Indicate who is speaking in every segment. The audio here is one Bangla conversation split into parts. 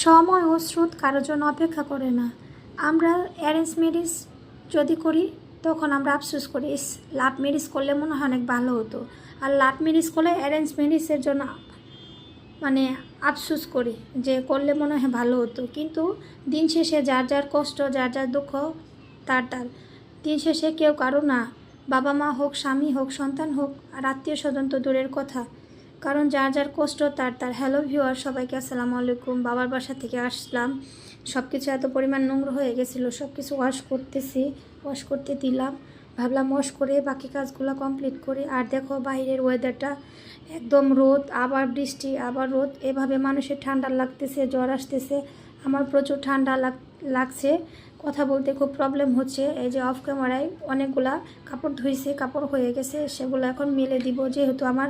Speaker 1: সময় ও স্রোত কারোর জন্য অপেক্ষা করে না। আমরা অ্যারেঞ্জ ম্যারেজ যদি করি তখন আমরা আফসোস করি, লাভ ম্যারেজ করলে মনে হয় অনেক ভালো হতো। আর লাভ ম্যারেজ করলে অ্যারেঞ্জ ম্যারেজের জন্য মানে আফসোস করি যে করলে মনে হয় ভালো হতো। কিন্তু দিন শেষে যার যার কষ্ট, যার যার দুঃখ তার তার। দিন শেষে কেউ কারো না, বাবা মা হোক, স্বামী হোক, সন্তান হোক, আর আত্মীয় স্বজন তো দূরের কথা, কারণ যার যার কষ্ট তার তার। হ্যালো ভিউয়ার, সবাইকে আসসালামু আলাইকুম। বাবার বাসা থেকে আসলাম, সব কিছু এত পরিমাণ নোংরা হয়ে গেছিলো, সব কিছু ওয়াশ করতেছি, ওয়াশ করতে দিলাম। ভাবলাম ওয়াশ করে বাকি কাজগুলো কমপ্লিট করি। আর দেখো বাইরের ওয়েদারটা একদম রোদ, আবার বৃষ্টি, আবার রোদ, এভাবে মানুষের ঠান্ডা লাগতেছে, জ্বর আসতেছে। আমার প্রচুর ঠান্ডা লাগছে, কথা বলতে খুব প্রবলেম হচ্ছে। এই যে অফ ক্যামেরায় অনেকগুলা কাপড় ধুইছে, কাপড় হয়ে গেছে, সেগুলো এখন মেলে দিব। যেহেতু আমার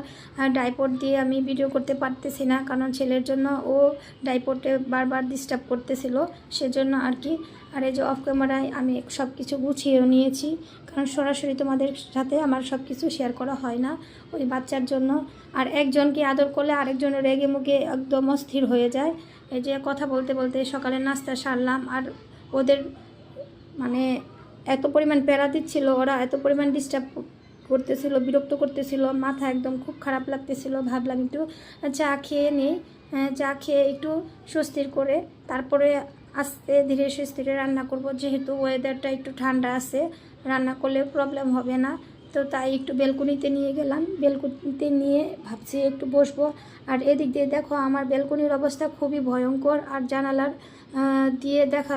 Speaker 1: ডাইপড দিয়ে আমি ভিডিও করতে পারতেছি না, কারণ ছেলের জন্য ও ডাইপডে বারবার ডিস্টার্ব করতেছিল, সেজন্য আর কি। আর এই যে অফ ক্যামেরায় আমি সব কিছু গুছিয়েও নিয়েছি, কারণ সরাসরি তোমাদের সাথে আমার সব কিছু শেয়ার করা হয় না ওই বাচ্চার জন্য। আর একজনকে আদর করলে আরেকজনের রেগে মুগে একদম অস্থির হয়ে যায়। এই যে কথা বলতে বলতে সকালে নাস্তা সারলাম। আর ওদের মানে এত পরিমাণ প্যারা দিচ্ছিল, ওরা এত পরিমাণ ডিস্টার্ব করতেছিল, বিরক্ত করতেছিল, মাথা একদম খুব খারাপ লাগতেছিল। ভাবলাম একটু চা খেয়ে নিই, চা খেয়ে একটু স্বস্তির করে তারপরে আস্তে ধীরে সুস্থিরে রান্না করব। যেহেতু ওয়েদারটা একটু ঠান্ডা আছে, রান্না করলে প্রবলেম হবে না। তো তাই একটু বেলকনিতে নিয়ে গেলাম, বেলকনিতে নিয়ে ভাবছি একটু বসবো। আর এদিক দিয়ে দেখো আমার বেলকনির অবস্থা খুবই ভয়ঙ্কর। আর জানালার দিয়ে দেখা